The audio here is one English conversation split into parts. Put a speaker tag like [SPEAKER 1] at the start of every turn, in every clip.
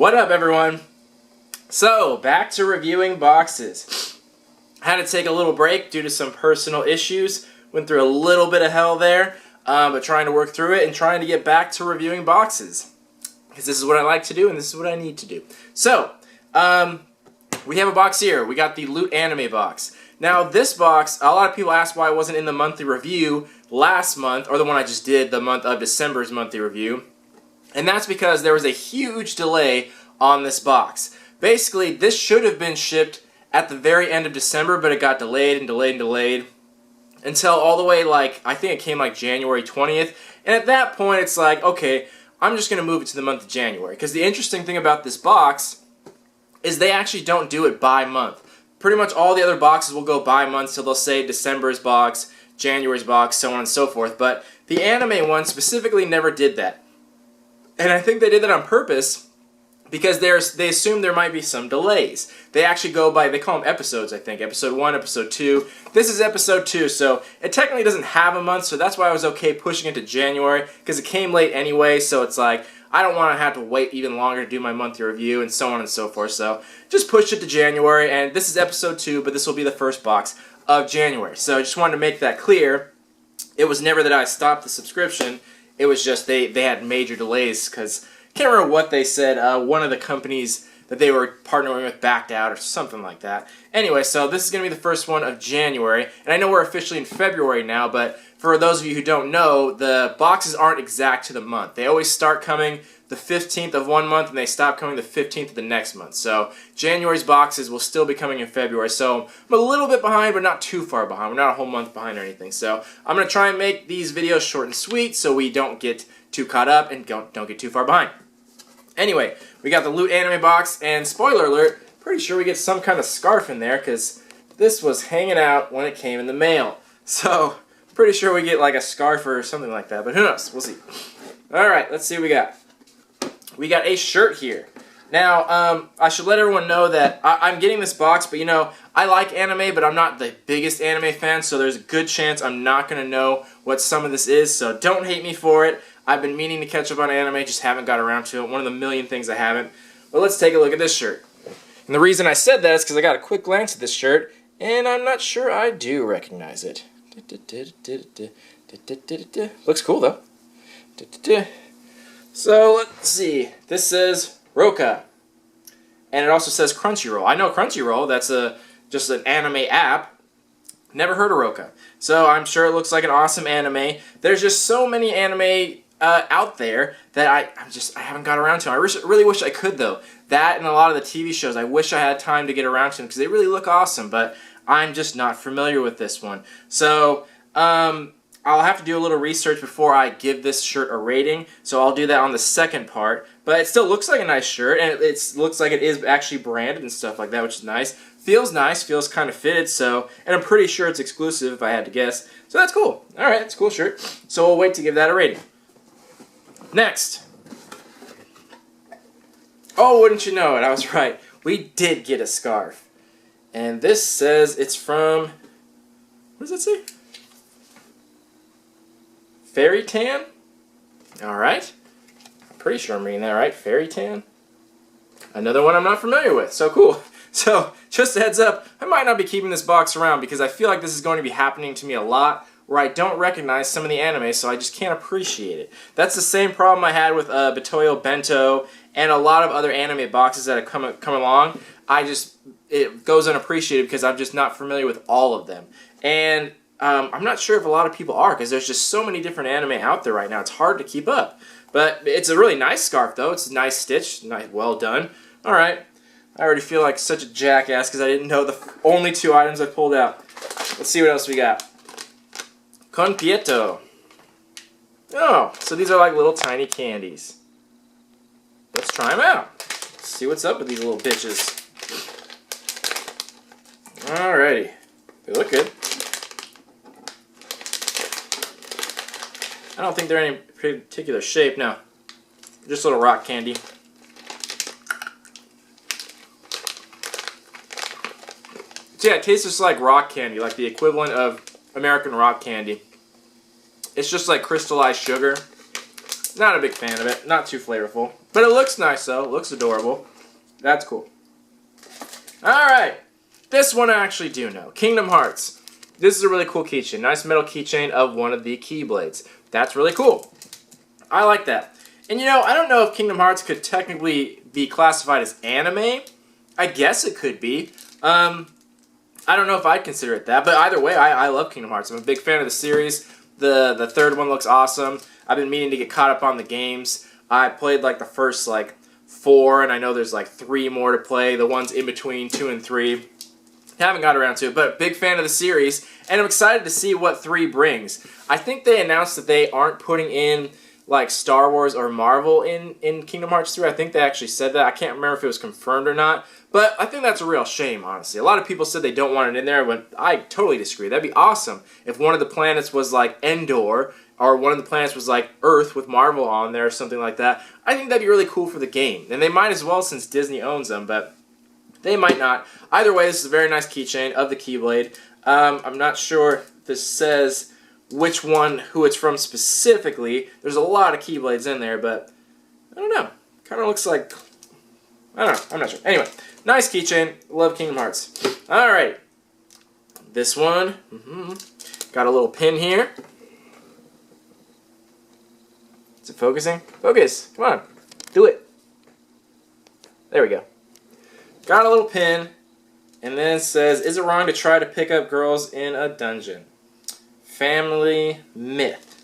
[SPEAKER 1] What up, everyone? So, back to reviewing boxes. I had to take a little break due to some personal issues. Went through a little bit of hell there, but trying to work through it and trying to get back to reviewing boxes. Because this is what I like to do and this is what I need to do. So, we have a box here. We got the Loot Anime box. Now, this box, a lot of people asked why it wasn't in the monthly review last month, or the one I just did, the month of December's monthly review. And that's because there was a huge delay on this box. Basically, this should have been shipped at the very end of December, but it got delayed and delayed and delayed until all the way, I think it came January 20th. And at that point, it's like, okay, I'm just going to move it to the month of January. Because the interesting thing about this box is they actually don't do it by month. Pretty much all the other boxes will go by month, so they'll say December's box, January's box, so on and so forth. But the anime one specifically never did that. And I think they did that on purpose because they assume there might be some delays. They actually go by, they call them episodes, I think. Episode 1, Episode 2. This is Episode 2, so it technically doesn't have a month, so that's why I was okay pushing it to January, because it came late anyway, so it's like, I don't want to have to wait even longer to do my monthly review, and so on and so forth. So just pushed it to January, and this is Episode 2, but this will be the first box of January. So I just wanted to make that clear. It was never that I stopped the subscription. It was just they had major delays because I can't remember what they said. One of the companies that they were partnering with backed out or something like that. Anyway, so this is going to be the first one of January. And I know we're officially in February now, but for those of you who don't know, the boxes aren't exact to the month. They always start coming the 15th of one month and they stop coming the 15th of the next month. So January's boxes will still be coming in February. So I'm a little bit behind, but not too far behind. We're not a whole month behind or anything. So I'm going to try and make these videos short and sweet so we don't get too caught up and don't get too far behind. Anyway, we got the Loot Anime box, and spoiler alert, pretty sure we get some kind of scarf in there because this was hanging out when it came in the mail. So pretty sure we get a scarf or something like that, but who knows? We'll see. Alright, let's see what we got. We got a shirt here. Now, I should let everyone know that I'm getting this box, but I like anime, but I'm not the biggest anime fan, so there's a good chance I'm not going to know what some of this is, so don't hate me for it. I've been meaning to catch up on anime, just haven't got around to it. One of the million things I haven't. But let's take a look at this shirt. And the reason I said that is because I got a quick glance at this shirt, and I'm not sure I do recognize it. Looks cool, though. So, let's see. This says Roka. And it also says Crunchyroll. I know Crunchyroll. That's just an anime app. Never heard of Roka. So, I'm sure it looks like an awesome anime. There's just so many anime out there that I haven't got around to. I really wish I could, though. That and a lot of the TV shows, I wish I had time to get around to them because they really look awesome. But I'm just not familiar with this one. So, I'll have to do a little research before I give this shirt a rating, so I'll do that on the second part. But it still looks like a nice shirt, and it looks like it is actually branded and stuff like that, which is nice. Feels nice, feels kind of fitted, and I'm pretty sure it's exclusive if I had to guess. So that's cool. Alright, it's a cool shirt. So we'll wait to give that a rating. Next. Oh, wouldn't you know it, I was right. We did get a scarf. And this says it's from, what does that say? Fairy Tan? Alright. I'm pretty sure I'm reading that right. Fairy Tan? Another one I'm not familiar with. So cool. So, just a heads up, I might not be keeping this box around because I feel like this is going to be happening to me a lot where I don't recognize some of the anime, so I just can't appreciate it. That's the same problem I had with Betoyo Bento and a lot of other anime boxes that have come along. It goes unappreciated because I'm just not familiar with all of them. And I'm not sure if a lot of people are because there's just so many different anime out there right now. It's hard to keep up. But it's a really nice scarf, though. It's a nice stitch. Nice, well done. Alright. I already feel like such a jackass because I didn't know the only two items I pulled out. Let's see what else we got. Konpieto. Oh, so these are like little tiny candies. Let's try them out. Let's see what's up with these little bitches. Alrighty. They look good. I don't think they're any particular shape, no. Just little rock candy. So yeah, it tastes just like rock candy, like the equivalent of American rock candy. It's just like crystallized sugar. Not a big fan of it. Not too flavorful. But it looks nice, though. It looks adorable. That's cool. Alright. This one I actually do know. Kingdom Hearts. This is a really cool keychain. Nice metal keychain of one of the Keyblades. That's really cool. I like that. And you know, I don't know if Kingdom Hearts could technically be classified as anime. I guess it could be. I don't know if I'd consider it that, but either way, I love Kingdom Hearts. I'm a big fan of the series. The third one looks awesome. I've been meaning to get caught up on the games. I played like the first like 4, and I know there's like 3 more to play. The ones in between 2 and 3. Haven't got around to it, but big fan of the series, and I'm excited to see what 3 brings. I think they announced that they aren't putting in like Star Wars or Marvel in Kingdom Hearts 3. I think they actually said that. I can't remember if it was confirmed or not, but I think that's a real shame, honestly. A lot of people said they don't want it in there, but I totally disagree. That'd be awesome if one of the planets was like Endor, or one of the planets was like Earth with Marvel on there or something like that. I think that'd be really cool for the game, and they might as well since Disney owns them, but they might not. Either way, this is a very nice keychain of the Keyblade. I'm not sure if this says which one, who it's from specifically. There's a lot of Keyblades in there, but I don't know. Kind of looks like, I don't know. I'm not sure. Anyway, nice keychain. Love Kingdom Hearts. Alright. This one. Got a little pin here. Is it focusing? Focus. Come on. Do it. There we go. Got a little pin. And then it says, is it wrong to try to pick up girls in a dungeon? Family Myth.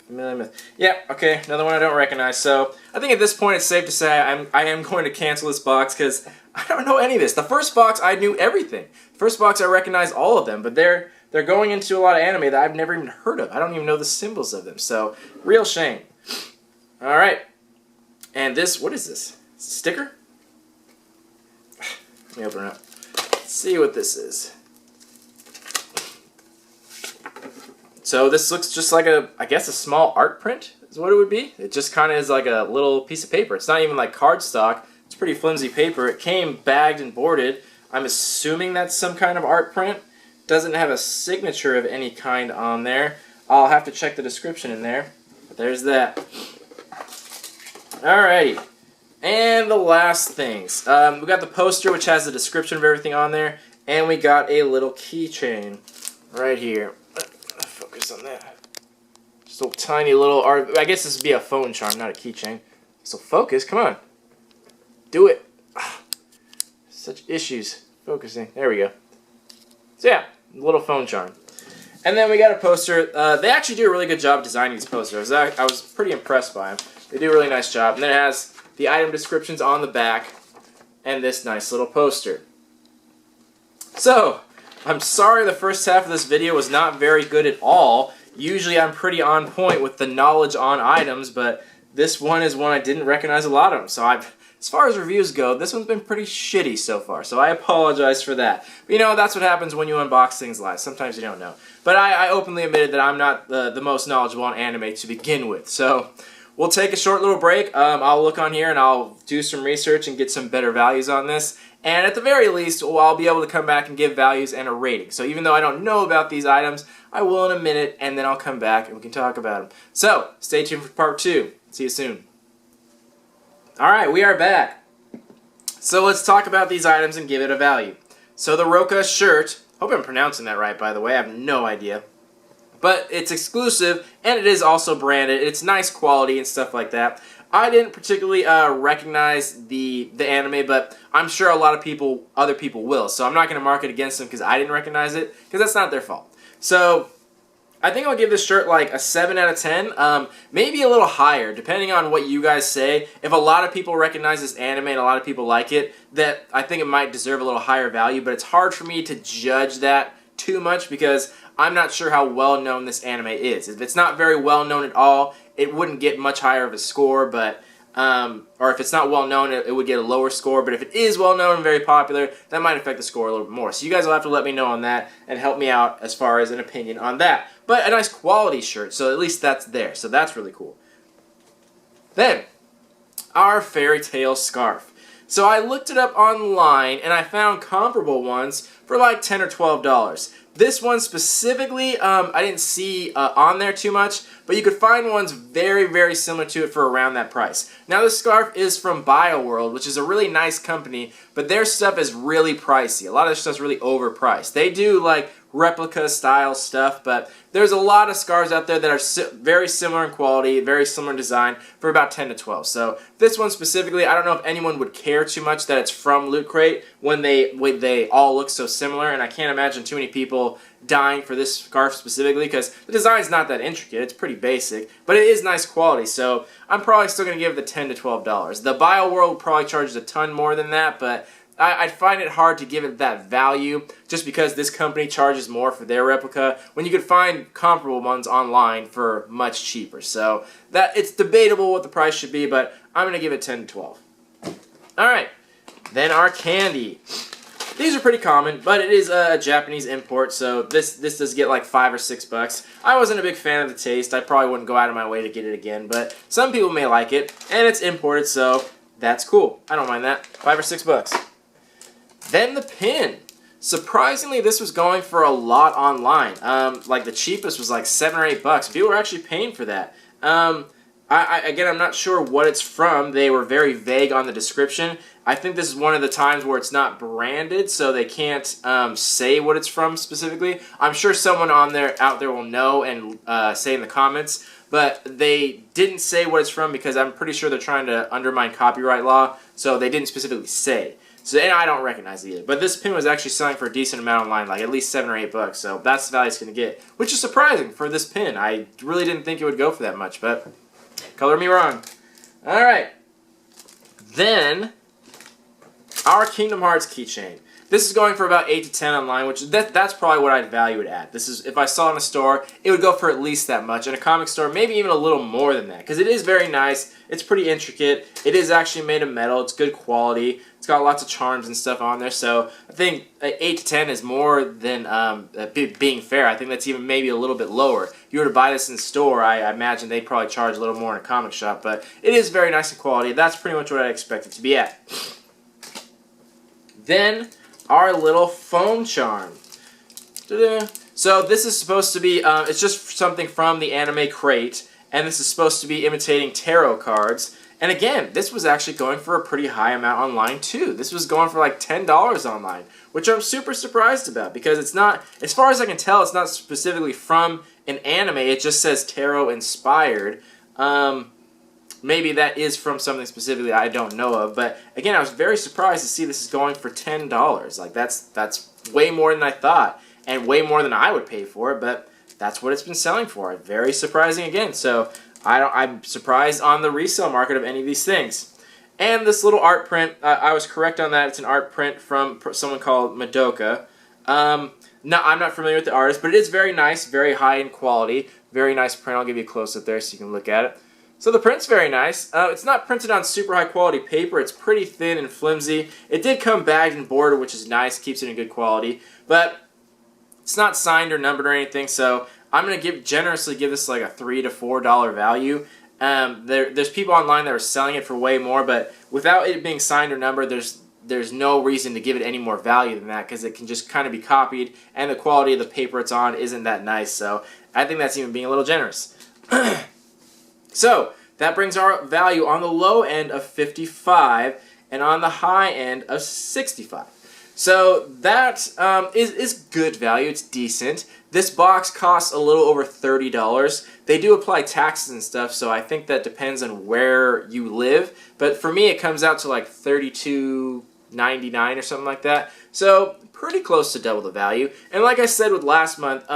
[SPEAKER 1] Family Myth. Yeah, okay, another one I don't recognize. So I think at this point it's safe to say I am going to cancel this box because I don't know any of this. The first box I knew everything. First box I recognized all of them, but they're going into a lot of anime that I've never even heard of. I don't even know the symbols of them. So real shame. All right, and this, what is this? Is it a sticker? Let me open it up. Let's see what this is. So this looks just like I guess a small art print is what it would be. It just kind of is like a little piece of paper. It's not even like cardstock. It's pretty flimsy paper. It came bagged and boarded. I'm assuming that's some kind of art print. Doesn't have a signature of any kind on there. I'll have to check the description in there. But there's that. Alrighty. And the last things. We got the poster which has the description of everything on there. And we got a little keychain right here. Focus on that. Just a tiny little art. I guess this would be a phone charm, not a keychain. So focus, come on. Do it. Such issues focusing. There we go. So yeah, little phone charm. And then we got a poster. They actually do a really good job designing these posters. I was pretty impressed by them. They do a really nice job. And then it has the item descriptions on the back and this nice little poster. So, I'm sorry the first half of this video was not very good at all. Usually I'm pretty on point with the knowledge on items, but this one is one I didn't recognize a lot of them. So as far as reviews go, this one's been pretty shitty so far, so I apologize for that. But you know, that's what happens when you unbox things live. Sometimes you don't know. But I openly admitted that I'm not the most knowledgeable on anime to begin with. So we'll take a short little break. I'll look on here and I'll do some research and get some better values on this. And at the very least, I'll be able to come back and give values and a rating. So even though I don't know about these items, I will in a minute, and then I'll come back and we can talk about them. So, stay tuned for part 2. See you soon. Alright, we are back. So let's talk about these items and give it a value. So the Roka shirt, hope I'm pronouncing that right by the way, I have no idea. But it's exclusive, and it is also branded. It's nice quality and stuff like that. I didn't particularly recognize the anime, but I'm sure a lot of other people will. So I'm not going to mark it against them because I didn't recognize it, because that's not their fault. So I think I'll give this shirt like a 7 out of 10, maybe a little higher, depending on what you guys say. If a lot of people recognize this anime and a lot of people like it, that I think it might deserve a little higher value, but it's hard for me to judge that too much because I'm not sure how well known this anime is. If it's not very well known at all, it wouldn't get much higher of a score, but or if it's not well known, it would get a lower score. But if it is well known and very popular, that might affect the score a little bit more. So you guys will have to let me know on that and help me out as far as an opinion on that. But a nice quality shirt, so at least that's there. So that's really cool. Then, our Fairy Tail scarf. So I looked it up online and I found comparable ones for like $10 or $12. This one specifically, I didn't see on there too much, but you could find ones very, very similar to it for around that price. Now, this scarf is from BioWorld, which is a really nice company, but their stuff is really pricey. A lot of their stuff's really overpriced. They do, like, replica style stuff, but there's a lot of scarves out there that are very similar in quality, very similar in design for about 10 to 12. So this one specifically, I don't know if anyone would care too much that it's from Loot Crate when they all look so similar, and I can't imagine too many people dying for this scarf specifically because the design's not that intricate. It's pretty basic, but it is nice quality, so I'm probably still going to give it the $10 to $12. The BioWorld probably charges a ton more than that, but I find it hard to give it that value just because this company charges more for their replica when you could find comparable ones online for much cheaper. So that it's debatable what the price should be, but I'm going to give it 10 to 12. Alright, then our candy. These are pretty common, but it is a Japanese import, so this does get like $5 or $6. I wasn't a big fan of the taste. I probably wouldn't go out of my way to get it again, but some people may like it, and it's imported, so that's cool. I don't mind that. $5 or $6. Then the pin. Surprisingly, this was going for a lot online. Like the cheapest was like $7 or $8. People were actually paying for that. Again, I'm not sure what it's from. They were very vague on the description. I think this is one of the times where it's not branded, so they can't say what it's from specifically. I'm sure someone out there will know and say in the comments, but they didn't say what it's from because I'm pretty sure they're trying to undermine copyright law, so they didn't specifically say. So, and I don't recognize it either. But this pin was actually selling for a decent amount online, like at least $7 or $8. So that's the value it's going to get, which is surprising for this pin. I really didn't think it would go for that much, but color me wrong. All right. Then our Kingdom Hearts keychain. This is going for about 8 to 10 online, which that's probably what I'd value it at. This is, if I saw it in a store, it would go for at least that much. In a comic store, maybe even a little more than that, because it is very nice. It's pretty intricate. It is actually made of metal. It's good quality. It's got lots of charms and stuff on there, so I think 8 to 10 is more than being fair. I think that's even maybe a little bit lower. If you were to buy this in store, I imagine they'd probably charge a little more in a comic shop, but it is very nice in quality. That's pretty much what I expect it to be at. Then our little phone charm. Ta-da. So this is supposed to be, it's just something from the Anime Crate, and this is supposed to be imitating tarot cards. And again, this was actually going for a pretty high amount online too. This was going for like $10 online, which I'm super surprised about because it's not, as far as I can tell, it's not specifically from an anime. It just says tarot inspired. Maybe that is from something specifically I don't know of, but again, I was very surprised to see this is going for $10. Like that's way more than I thought, and way more than I would pay for it. But that's what it's been selling for. Very surprising again. So I'm surprised on the resale market of any of these things. And this little art print, I was correct on that. It's an art print from someone called Madoka. No, I'm not familiar with the artist, but it is very nice, very high in quality. Very nice print. I'll give you a close-up there so you can look at it. So the print's very nice. It's not printed on super high quality paper. It's pretty thin and flimsy. It did come bagged and bordered, which is nice. Keeps it in good quality. But it's not signed or numbered or anything, so I'm going to generously give this like a $3 to $4 value. There's people online that are selling it for way more, but without it being signed or numbered, there's no reason to give it any more value than that because it can just kind of be copied, and the quality of the paper it's on isn't that nice, so I think that's even being a little generous. So, that brings our value on the low end of 55 and on the high end of 65. So that is good value. It's decent. This box costs a little over $30. They do apply taxes and stuff, so I think that depends on where you live. But for me, it comes out to like $32.99 or something like that. So pretty close to double the value. And like I said with last month,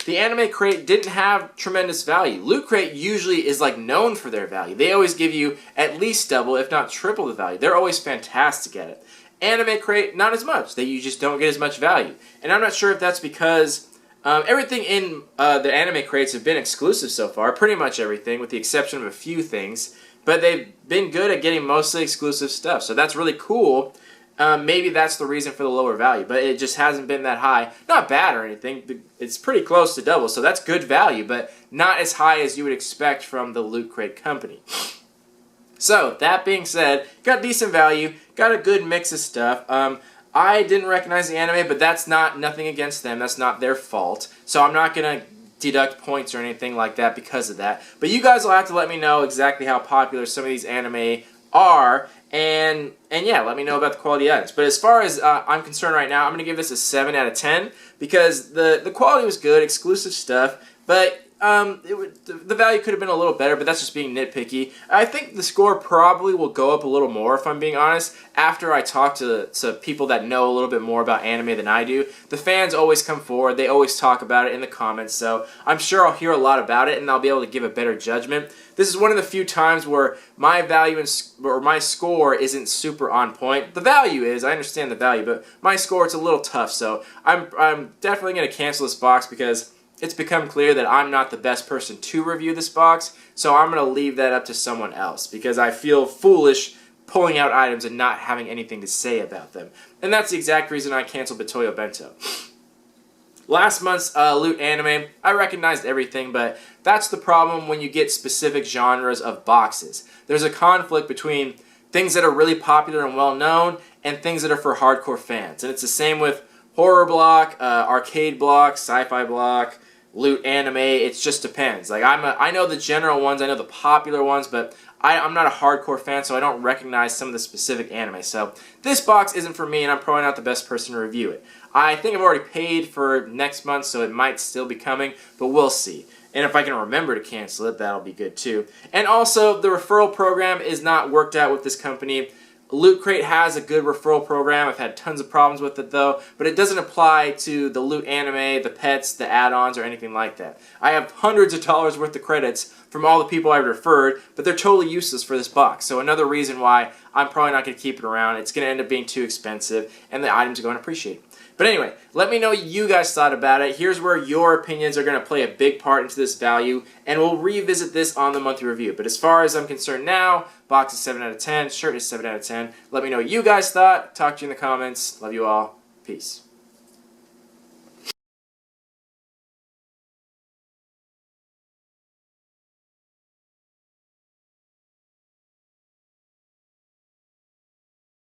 [SPEAKER 1] the Anime Crate didn't have tremendous value. Loot Crate usually is like known for their value. They always give you at least double, if not triple the value. They're always fantastic at it. Anime Crate, not as much. You just don't get as much value. And I'm not sure if that's because everything in the Anime Crates have been exclusive so far. Pretty much everything, with the exception of a few things. But they've been good at getting mostly exclusive stuff. So that's really cool. Maybe that's the reason for the lower value, but it just hasn't been that high. Not bad or anything. It's pretty close to double, so that's good value, but not as high as you would expect from the Loot Crate company. So, that being said, got decent value, got a good mix of stuff. I didn't recognize the anime, but that's nothing against them. That's not their fault. So I'm not going to deduct points or anything like that because of that. But you guys will have to let me know exactly how popular some of these anime are. And yeah, let me know about the quality items. But as far as I'm concerned right now, I'm going to give this a 7 out of 10 because the quality was good, exclusive stuff, but the value could have been a little better, but that's just being nitpicky. I think the score probably will go up a little more, if I'm being honest, after I talk to people that know a little bit more about anime than I do. The fans always come forward. They always talk about it in the comments, so I'm sure I'll hear a lot about it, and I'll be able to give a better judgment. This is one of the few times where my value or my score isn't super on point. The value is, I understand the value, but my score, it's a little tough, so I'm definitely going to cancel this box because it's become clear that I'm not the best person to review this box, so I'm going to leave that up to someone else because I feel foolish pulling out items and not having anything to say about them. And that's the exact reason I canceled Bitoyo Bento. Last month's Loot Anime, I recognized everything, but that's the problem when you get specific genres of boxes. There's a conflict between things that are really popular and well-known and things that are for hardcore fans. And it's the same with horror block, arcade block, sci-fi block, Loot Anime. It just depends. Like I know the general ones, I know the popular ones, but I'm not a hardcore fan, so I don't recognize some of the specific anime. So this box isn't for me, and I'm probably not the best person to review it. I think I've already paid for next month, so it might still be coming, but we'll see. And if I can remember to cancel it, that'll be good too. And also, the referral program is not worked out with this company. Loot Crate has a good referral program. I've had tons of problems with it though, but it doesn't apply to the Loot Anime, the pets, the add-ons, or anything like that. I have hundreds of dollars worth of credits from all the people I've referred, but they're totally useless for this box. So another reason why I'm probably not going to keep it around. It's going to end up being too expensive, and the items are going to appreciate it. But anyway, let me know what you guys thought about it. Here's where your opinions are going to play a big part into this value, and we'll revisit this on the monthly review. But as far as I'm concerned now, box is 7 out of 10, shirt is 7 out of 10. Let me know what you guys thought. Talk to you in the comments. Love you all. Peace.